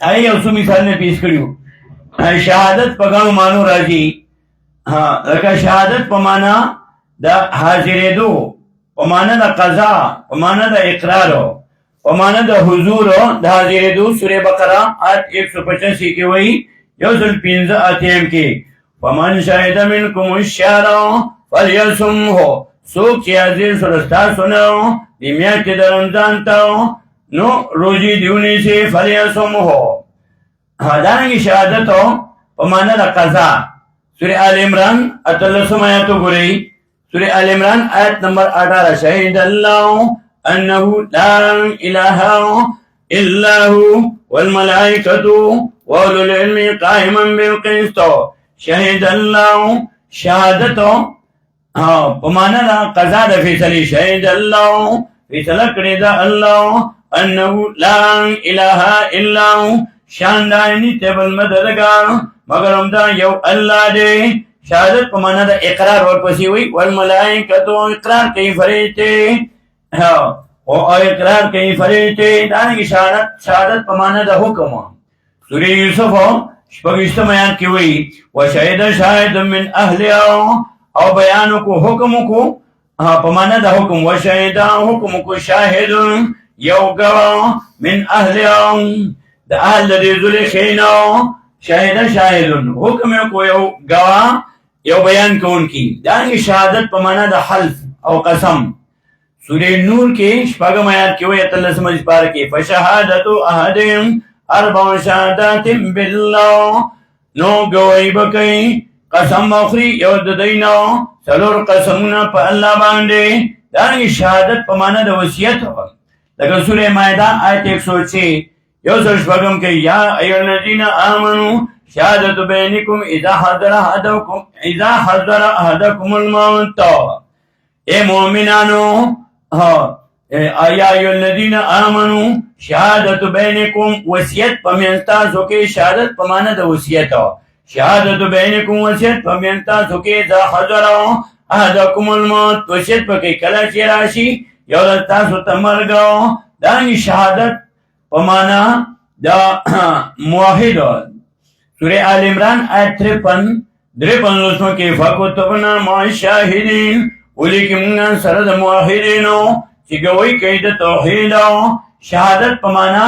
هغه یو څو مثالونه پیش کړي. شهادت په ګڼو معنو راځي. لکه شهادت په معنا د حاضرېدو، په معنا د قضا، په معنا د اقرار، په معنا د حضور د حاضرېدو. سورې بقره آیت 185 کې وایي 115 کې فمن شهد منکم الشهر فلیصمه، څوک چې حاضر شو ستاسو نه د میاشتې د رمضان ته نو روزي دې ونیسي فلیصمه. دارنګې شهادت په معنا د قضا. سورې آل عمران 18 آیات وګورئ. سورې آل عمران آیت نمبر 18 شهید الله انه لا اله الا هو والملائکة واولو العلم قائما بالقسط. شهید الله شهادت په معنا د قضا د فیصلې. شهید الله فیصله کړې ده الله انه لا اله الا هو، شان دانی ته بل مددگار مگر همدا یو الله دی. شهادت په معنا د اقرار ورپسې وي والملائکة اقرار کوي فرشتې او اقرار کوي فرشتې. دارنګې شهادت په معنا د حکم. سورې یوسف 26 آیات کې وایي وشهد شاهد من اهلها، او بیان کو حکم کو په معنا د حکم. وشهد حکم کو شاهد یو گواه من اهلها د اهل د زلیخینا. شهد شاهد حکم کو یو گواه یو بیان کوونکی. دانګې شهادت په معنا د حلف او قسم. سورې نور کې 6 آیات کې وایي 13 سپاره کې فشهادت احدهم 4 شهادات بالله، نو گواہی بکئی قسم اخری یو د دینا 4 قسمونه په الله باندې. دانګې شهادت په معنا د وصیت. لکه سورې مائده آیت 106 106 کې یا ایها الذین آمنوا شهادت بینکم اذا حضر احدکم الموت. اے مومنانو یا ایها الذین آمنوا شهادت بینکم وصیت په منځ تاسو کې. شهادت په معنا د وصیت. شهادت بینکم وصیت په منځ تاسو کې اذا حضر احدکم الموت، وصیت پکې کله چې راشي یو د تاسو ته مرګ. دانګې شهادت په معنا د موحد. سورې آل عمران آیت 53 کې فکتبنا مع الشاهدین، ولیکن موږ سره د موحدینو چې ګواهي کوي د توحید. شهادت په معنا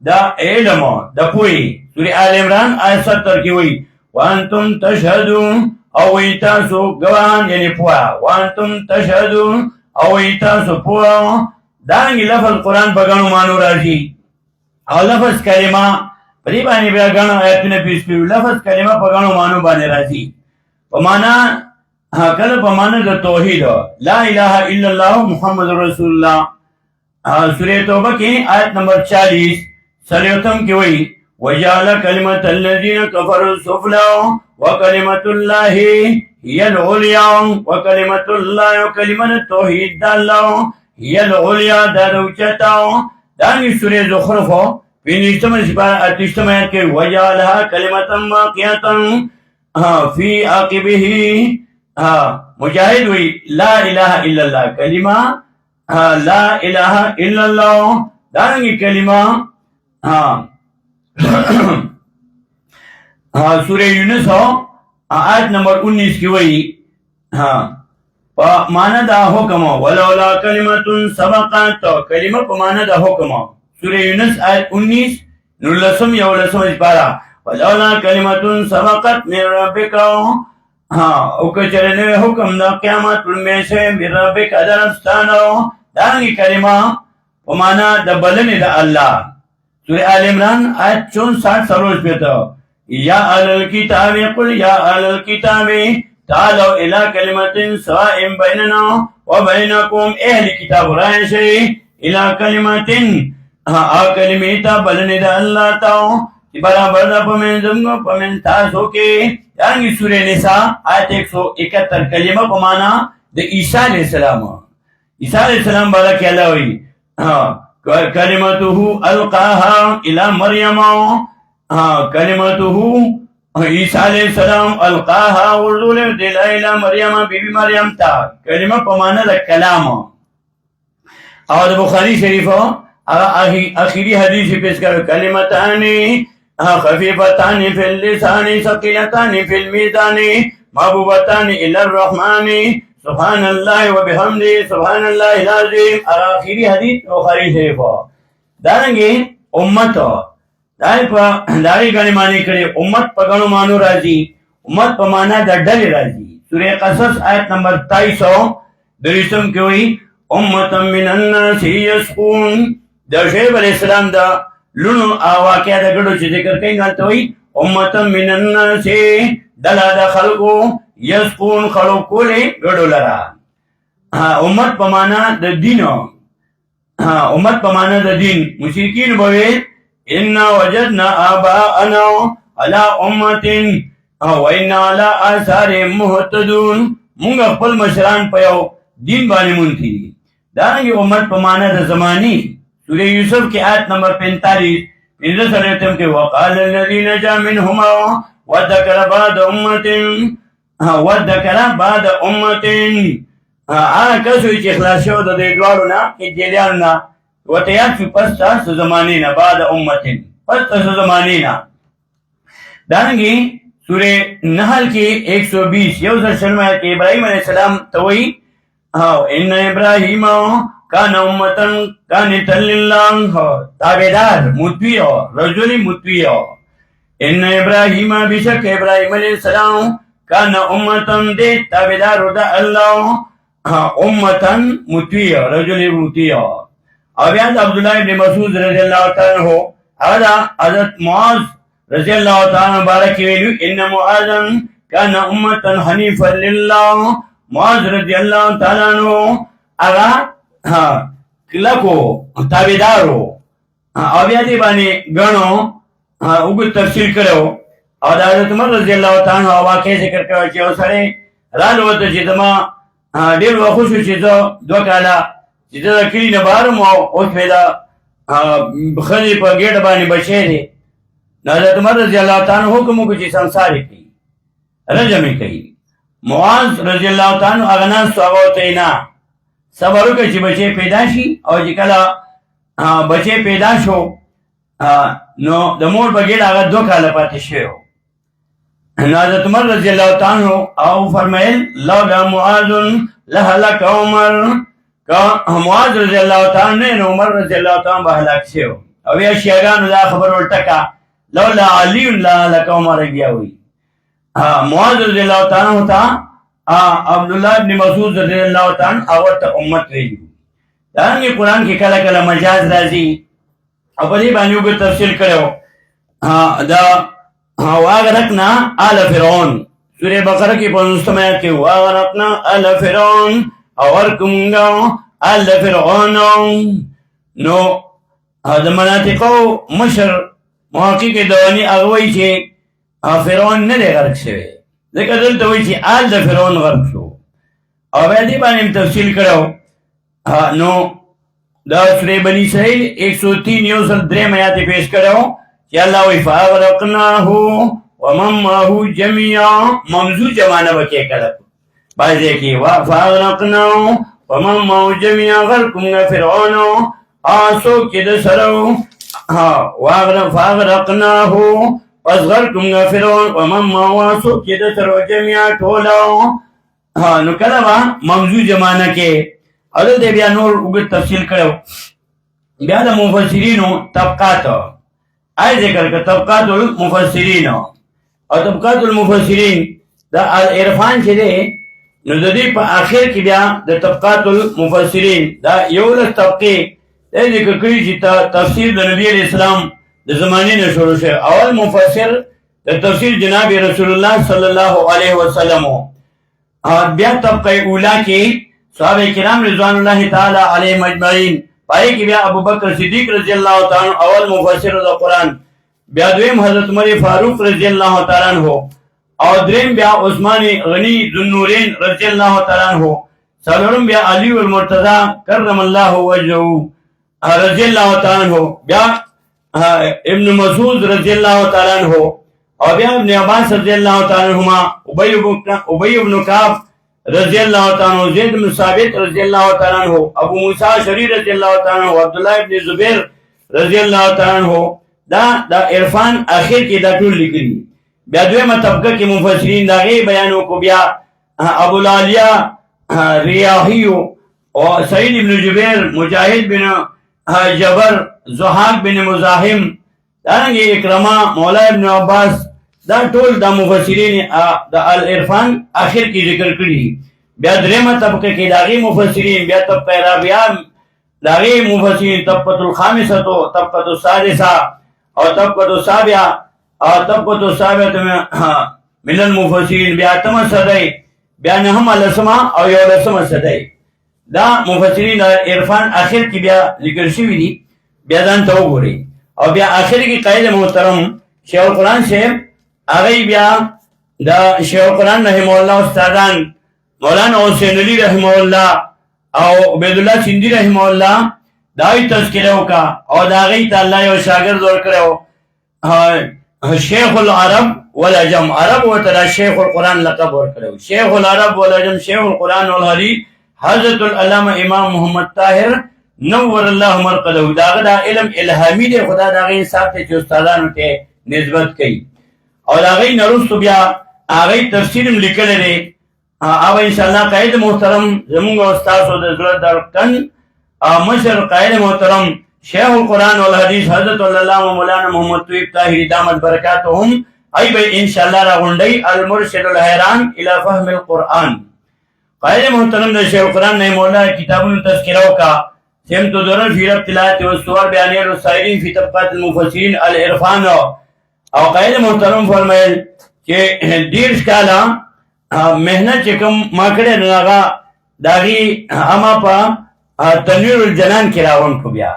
د علم د پوهې. سورې آل عمران آیت 70 کې وایي وانتم تشهدون، او وایي تاسو ګواهان یعنې پوهه. وانتم تشهدون او وایي تاسو پوهه. دارنګې لفظ قرآن په ګڼو معنو راځي او لفظ کلمه په دې باندې بیا ګڼو آیتونه پیش کړي. لفظ کلمه په ګڼو معنو باندې راځي. په معنا کله په معنا د توحید لا اله الا الله محمد رسول الله. سورې توبه کې آیت نمبر 40 سلیوتم کې وایي وجعل کلمة الذین کفروا السفلی وکلمت الله هي العليا وکلمت الله وکلمت توحید د الله هي العليا د اوچتا دانی سورہ زخرف پینشتم سپارہ اتشتم آیت کے وجعلها کلمتا باقیتا فی عاقبہ مجاہد ہوئی لا الہ الا اللہ کلمہ لا الہ الا اللہ دارنگی کلمہ سورہ یونس آیت نمبر 19 کی وہی مانا دا حکم ولولا کلمت سبقت کلمہ پا مانا دا حکم سورہ یونس آیت 19 نلسم یولسم اسپارا ولولا کلمت سبقت من ربک او کچرنے حکم دا قیامت میں سے من ربک درستانو دارنگی کلمہ پا مانا دا بلن دا اللہ سورہ آل عمران آیت 64 سروج پیتا یا اہل الکتاب قل یا اہل الکتاب تعالوا الى کلمت سواء بیننا وبینکم اہل کتاب رائے سے الى کلمت کلمیتا بلن دا اللہ تاو برابر دا پمن زمگو پمن تاسو کے یعنی سورہ نساء آیت 171 کلمہ پمانا دا عیسیٰ علیہ السلام عیسیٰ علیہ السلام بارا کیا لوئی کلمتہو القاہا الى مریم کلمتہو عیسیٰ علیہ السلام القاہا اردو لے دل الى مریم بی بی مریم تا کلمہ پمانا دا کلام اور بخاری شریف آخری حدیث پیش کرو کلمتانی خفیفتانی فی اللسانی ثقیلتانی فی المیزانی محبوبتانی الی الرحمن سبحان اللہ و بحمدی سبحان اللہ العظیم آخری حدیث بخاری شریف دارنگی امت داری گانی معنی کرے امت پا گنو مانو راضی امت پا مانا دا ڈل راضی سورہ قصص آیت نمبر 23 درستم کیوئی امتا من الناس یسقون دا شعیب علیہ السلام دا لونو واقعہ دا گڑو چی ذکر کئی گالتا ہوئی امتا من الناس دلا دا خلقو یسقون خلو کولے گڑو لرا امت پا مانا دا دین امت پا مانا دا دین مشرکین بوید اِنَّا وَجَدْنَا آبَاءَنَا عَلَىٰ أُمَّةٍ وَإِنَّا عَلَىٰ آثَارِهِم مُهْتَدُونَ مونگا خپل مشران پیو دین بانی منتی دارنگی امت پمانا دا زمانی سورہ یوسف کی آیت نمبر 45 پیزا سرطم کے وَقَالَ الَّذِي نَجَا مِنْهُمَا وَذَّكَرَ بَعْدَ أُمَّةٍ کسوی چی اخلاص شو دا دیدوارونا کی جیلیانونا وتیاد چو پستا سزمانینا بعد امتن پستا سزمانینا دارنگی سورہ نحل کی 120 یوزر شرمائے کہ ابراہیم علیہ السلام توئی ان ابراہیم کان امتن کانتا للہ تابدار متویو رجل متویو ان ابراہیم بشک ابراہیم علیہ السلام کان امتن دے تابدار دا اللہ امتن متویو رجل متویو اب یاد عبداللہ ابن مسعود رضی اللہ تعالیٰ عنہ حضرت معاذ رضی اللہ تعالیٰ مبارک ویلو ان معاذن کان امتا حنیفا للہ معاذ رضی اللہ تعالیٰ عنہ اگا لکو تابدارو اب یادی بانی گنو اگو تفصیل کرو اور حضرت عمر رضی اللہ تعالیٰ عنہ واقعی ذکر کرو چیو سرے رالو تو چیزما دیر وخوشو چیزو دو کالا چیزا دا کلی نبارم اوز پیدا خلی پا گیٹ بانی بچے دے حضرت عمر رضی اللہ تعالیٰ حکموں کو چی سنساری کی رجمی کئی معاذ رضی اللہ تعالیٰ اغنان سواغوتینا صبرو که چی بچه پیدا شی او چی کلا بچه پیدا شو نو د مور په ګډه هغه 2 کاله پاتې شو. حضرت عمر رضی الله تعالی او فرمایل لولا معاذ لهلك عمر کا معاذ رضی الله تعالی نه عمر رضی الله تعالی به هلاک شو. او یا شیعاګانو دا خبر ولټکا لولا علی لهلك عمر بیا وی معاذ رضی الله تعالی ہوتا عبد الله ابن مسعود رضی الله تعالی او ته امت ویلو. دانګي قرآن کې کله کله مجاز راځي او په دې باندې وګ تفصیل کړو. دا واغرقنا آل فرعون سورہ بقرہ کی 15 آیت کې واغرقنا آل فرعون اور کومګو آل فرعون نو د مناطقو مشر محقق دوانی اغوی چې فرعون نه دی غرق شوی، ځکه دلته وایي چې آل د فرعون غرق شو، او بیا دې باندې تفصیل کړو. نو دا سورې بني اسرائیل 103 یو سل 3 آیات پیش کړو چې الله وایي فاغرقناه ومن معه جميعا، ممزوج زمانه وکې کړه باندې کې فاغرقناه ومن معه جميعا، غرقنا فرعون آسو کې د سره فاغرقناه پس غرقنا فرعون ومن معه آسو کې د سره جميعا ټوله. نو کله به ممزوج زمانه کې اول دې بیا نور وګ تفصیل کړو. بیا د مفسرینو طبقات آی ذکر کړ، طبقات المفسرین او طبقات المفسرین دا العرفان چې دی نو د دې په اخر کې بیا د طبقات المفسرین دا یو لس طبقه د ذکر کړی چې تفسیر د نبی اسلام د زمانې نه شروع شو. اول مفسر د تفسیر جناب رسول الله صلی الله علیه وسلم، بیا طبقه اوله کې صحابه کرام رضوان الله تعالی علیهم اجمعین، پای کې بیا ابوبکر صدیق رضی الله تعالی اول مفسر د قرآن، بیا دویم حضرت عمر فاروق رضی الله تعالی عنہ، او دریم بیا عثمان غنی ذوالنورین رضی الله تعالی عنہ، څلورم بیا علی المرتضی کرم الله وجهه رضی الله تعالی عنہ، بیا ابن مسعود رضی الله تعالی عنہ، او بیا ابن عباس رضی الله تعالی عنہما، ابی بن کعب رضی اللہ تعالی عنہ، زید بن ثابت رضی اللہ تعالی عنہ، ابو موسی اشعری رضی اللہ تعالی عنہ، عبداللہ ابن زبیر رضی اللہ تعالی عنہ. دا عرفان اخر کې دا ټول لیکلي. بیا دویمه طبقه کې مفسرین دا غي بیان وکړو. بیا ابو العالیہ ریاحی او سعید بن جبیر، مجاہد بن جبر، زحاق بن مزاحم، دارنګه اکرمہ، مولا ابن عباس، دا ټول د مفسرین د العرفان اخر کې ذکر کړي. بیا درېمه طبقه کې داغي مفسرین، بیا طبقه رابعه داغي مفسرین، طبقه الخامسه، طبقه السادسه، او طبقه السابعه، او طبقه السابعه من المفسرین، بیا اتمه صدی، بیا نهمه لسمه او یو لسمه صدی. دا مفسرین عرفان اخر کې بیا ذکر شوي دي. بیا ځان ته وګورئ. او بیا اخر کې قائد محترم شیخ القرآن صاحب هغه بیا دا شیخ القرآن رحمه الله استادان مولانا حسین علی رحمه الله او عبید الله سندی رحمه الله داوی تذکره وکا، او دا غي ته الله یو شاګرد ورکړو شیخ العرب والعجم، عرب ورته شیخ القرآن لقب ورکړو، شیخ العرب والعجم، شیخ القرآن والحدیث حضرت العلامه امام محمد طاهر نور الله مرقده. داغه دا علم الهامی دی، خدا داغه حساب ته چې استادانو ته نسبت کوي. او هغه نرستو بیا هغه تفسیر لیکل لري. او ان شاء الله قائد محترم زموږ استاد او د زړه درکن مشر قائد محترم شیخ القرآن والحدیث حضرت العلامہ مولانا محمد طیب طاهری دامت برکاتهم ای به ان شاء الله را غونډي المرشد الحیران الی فهم القرآن. قائد محترم د شیخ القرآن نه مولا کتابونو تذکرہ وکا، سمت درر فی ربط الایات والصور بیانیه السائرین فی طبقات المفسرین العرفان. او قائد محترم فرمایل چې ډیر کاله مهنت چې کوم ما کړې نو هغه داغي اما په تنویر الجنان کې راوون کو. بیا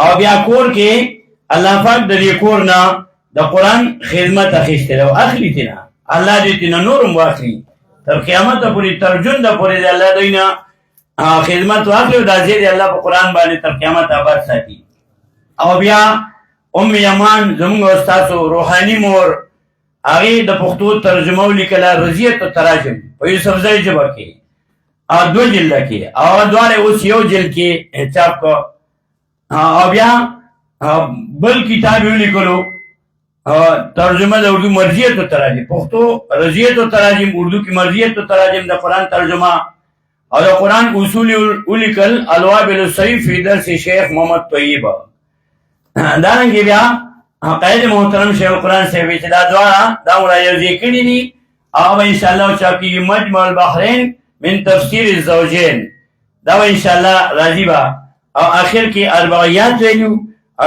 او بیا کور کې الله پاک د دې کور نه د قرآن خدمت اخیستل او اخلي تینا، الله دې تینا نورم واخلي تر قیامت پورې، تر ژوند پورې الله دوینا خدمت واخلي او د دې الله په قرآن باندې تر قیامت آباد ساتي. او بیا ام یمان زموږ استاد روحاني مور، هغه د پښتو ترجمه ولیکله رضیت التراجم په یوسفزۍ ژبه کې، او 2 جلد کې، او دواړه اوس یو جلد کې چاپ کو. او بیا بل کتاب ولیکلو ترجمه د اردو مرضیت التراجم، پښتو رضیت التراجم، اردو کې مرضیت التراجم د قرآن ترجمه، او د قرآن اصول ولیکل الوابل الصیف فی درس شیخ محمد طیب. دارنګه بیا قائد محترم شیخ القرآن صاحب چې دا دواړه دا مراجعه کړي دي، او ان شاء الله چاپی مجمع البحرین من تفسیر الزوجین دا ان شاء الله راځي. با او اخر کې اربعیات ویلو،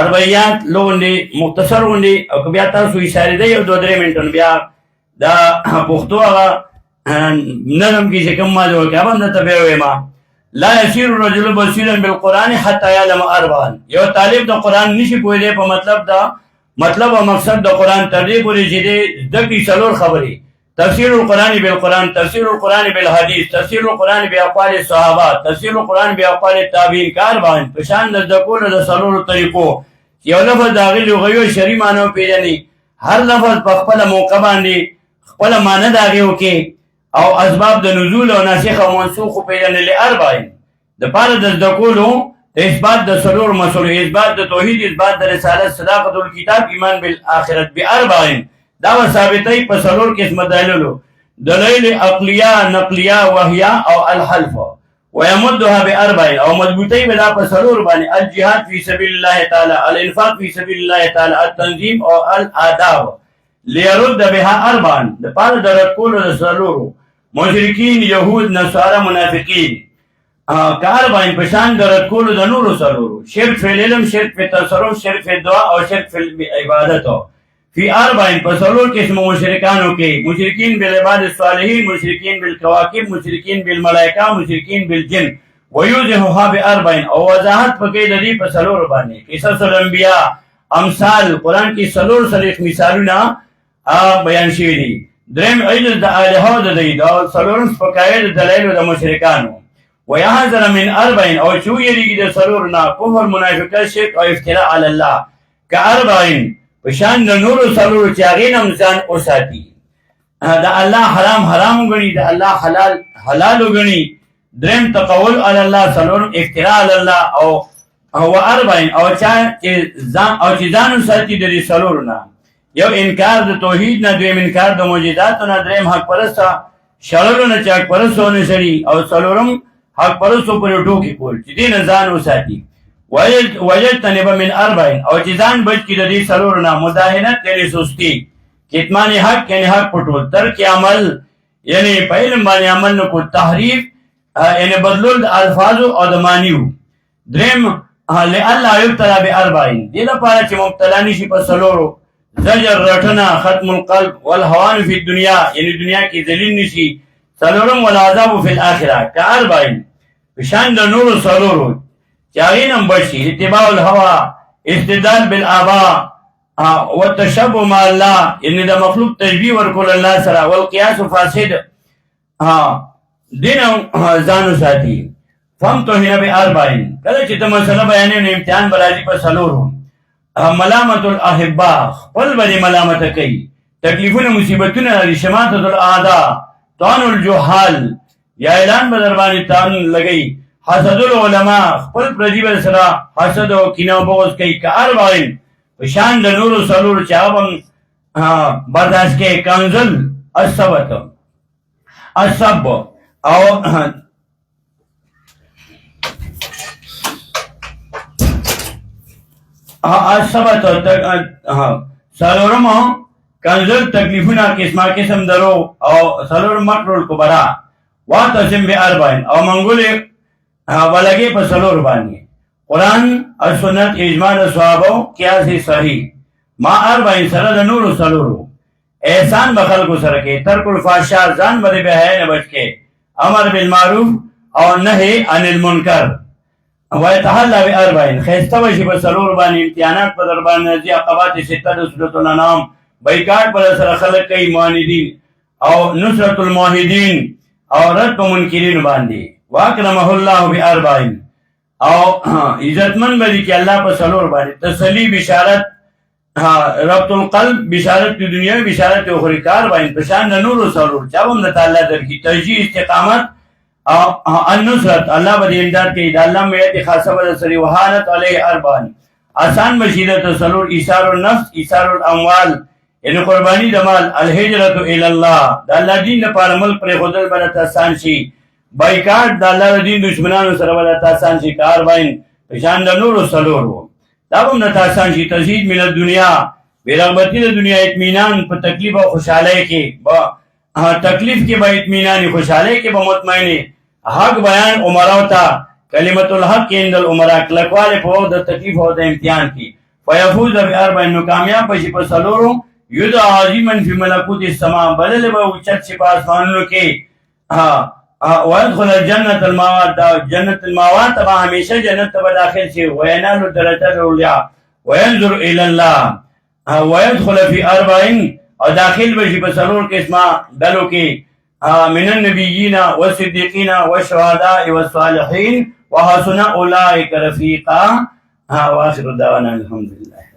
اربعیات لوندې مختصر وندې، او بیا تاسو اشاره دی یو 2-3 منټونه بیا دا پښتو هغه نظم کې چې کوم ما جوړ کړم نو ته به وایم لا يصير الرجل بصيرا بالقران حتى يعلم 4. یو طالب د قران نشي پوهیدای په مطلب دا مطلب او مقصد د قرآن تر دې پورې چې د زده کړي څلور خبرې: تفسیر القرآن بالقرآن، تفسیر القرآن بالحدیث، تفسیر القرآن باقوال الصحابه، تفسیر القرآن باقوال التابعین. کار باندې په شان د زده کولو د څلورو طریقو یو لفظ د هغې لغوي او شرعي معنی وپېژني، هر لفظ په خپله موقع باندې خپله معنی د هغې وکړي، او اسباب د نزول او ناسخ او منسوخ وپېژني. لاربعین دپاره د زده کولو د اثبات د څلورو مسلو: اثبات د توحید، اثبات د رسالت، صداقت الکتاب، ایمان بالآخرت. باربعین دا به ثابتوي په څلور قسمه دلایلو: دلایل عقلیه، نقلیه، وحیه او الحلف. ويمدها باربعین او مضبوطی به دا په څلور باندې: الجهاد فی سبیل الله تعالی، الانفاق فی سبیل الله تعالی، التنظیم او الآداب. لیرد بها اربعا دپاره د رد کولو د څلورو: مشرکین، یهود، نصارا، منافقین. کار باندې په شان د رد کولو د نورو څلورو: شرک فی العلم، شرک فی تصرف، شرک فی دعا او شرک فی عبادت. فی اربعین په څلور قسمو مشرکانو کې: مشرکین بالعباد الصالحین، مشرکین بالکواکب، مشرکین بالملائکه، مشرکین بالجن. ویوضحها باربعین او وضاحت پکې د دې په څلورو باندې: قصص الانبیاء، امثال. قرآن کې څلور څلوېښت مثالونه بیان شوي دي. درېیم عجز د الهو د دی، او څلورم سپکاوی د دلایلو د مشرکانو. ويحذر من اربعین او چې ویریږي د څلورو نه: کفر، منافقت، شرک او افتراء علی الله. کاربعین په شان د نورو څلورو چې هغې نه هم ځان وساتي، د الله حرام حرام وګڼي، د الله حلال حلال وګڼي. درېیم تقول علی الله، څلورم افتراء علی الله. او اربعین او چې ځان وساتي د دې څلورو نه: یو انکار د توحید نه، دویم انکار د معجزاتو نه، درېیم حق پرسته شړلو نه چې حق پرسته ونه شړي، او څلورم حق پرستو پورې ټوکې کول چې دې نه ځان وساتي. ویجتنب من اربعین او چې ځان بچ کړي د دې څلورو نه: مداهنت یعنې سستي، کتمان حق یعنې حق پټول، ترک عمل یعنې په علم باندې عمل نه کول، تحریف یعنې بدلول د الفاظو او د معنیو. درېیم لئلا یبتلا باربعین دې لپاره چې مبتلا نشي په څلورو: زجر، رټنه، ختم القلب، والهوان فی الدنیا یعنې دنیا کې ذلیل نشي. څلورم والعذاب فی الاخره. کاربعین په شان د نورو څلورو چې هغې نه هم بچ شي: اتباع الهوا، استدلال بالآباء، والتشبه مع الله یعنې د مخلوق تشبیه ورکول الله سره، والقیاس فاسد دې نه ځان وساتي. فامتحن باربعین کله چې ته مسله بیانې نو امتحان به راځي په څلورو: ملامت الاحبا، خپل به دې ملامته کوي، تکلیفونه مصیبتونه لري، شماتة الاعداء، طعن الجهال یا اعلان به در باندې طعن لګوي، حسد العلماء، خپل پردي به سره حسد او کینه او بغض کوي. کاربعین په شان د نورو څلورو چې هغه هم برداشت کوي: کنزل، الثبت، السب او الثبت. څلورم کنزل تکلیفونه قسمه قسم درو، او څلورم مکر الکبرا. واعتصم باربعین او منګولې ولګې په څلورو باندې: قرآن، السنت، اجماع د صحابو، قیاس صحیح. ما اربعین سره د نورو څلورو: احسان به خلکو سره کې، ترک الفحشاء ځان به د بېحیایۍ نه بچ کې، امر بالمعروف او نهی عن المنکر. ویتحلی باربعین ښایسته به شي په څلورو باندې. امتحانات په در باندې راځي: عقبات سته د سورة الانعام، بیکاټ به سره خلک کوي، معاندین او نصرة الموحدین او رد په منکرینو باندې. واکرمه الله باربعین او عزتمن به دي کې الله په څلور باندې: تسلی، بشارت، ربط القلب، بشارت د دنیا، بشارت اخرى. کاربعین په شان د نورو څلور چې هم د تعالی درکړي: تشجیع، استقامت، النصرت الله به امداد کوي، د الله معیت خاصه به سره. وهانت علیه اربعین آسان بشیده د څلور: ایثار النفس، ایثار الاموال یعنې قرباني د مال، الهجرة الی الله د الله دین لپاره ملک پرېښودل به درته آسان شي، بایکاټ د الله د دین دشمنانو سره به درته آسان شي. کاربعین په شان د نورو څلورو دا به هم درته آسان شي: تزهید من الدنیا، بېرغبتي د دنیا، اطمینان په تکلیف او خوشحالۍ کې، تکلیف کې به اطمیناني، خوشحالۍ کې به مطمئنې، حق بیان عمراو ته، کلمت الحق عند العمراء، کلکوالی په وخت د تکلیف او د امتحان کې. فیفوز باربعین نو کامیاب به شي په څلورو: یدعا عظیما فی ملکوت السماء بللی به اوچت شي په اسمانونو کې، ويدخل الجنة الماوات جنة الماوات به همیشه جنت ته به داخل شي. وینال الدرجات العلیا وینظر الی الله ويدخل في 40 او داخل بشي بسرور قسمه دلو کې من النبيين والصديقين والشهداء والصالحين وحسن اولئك رفيقا. واخر دعوانا الحمد لله.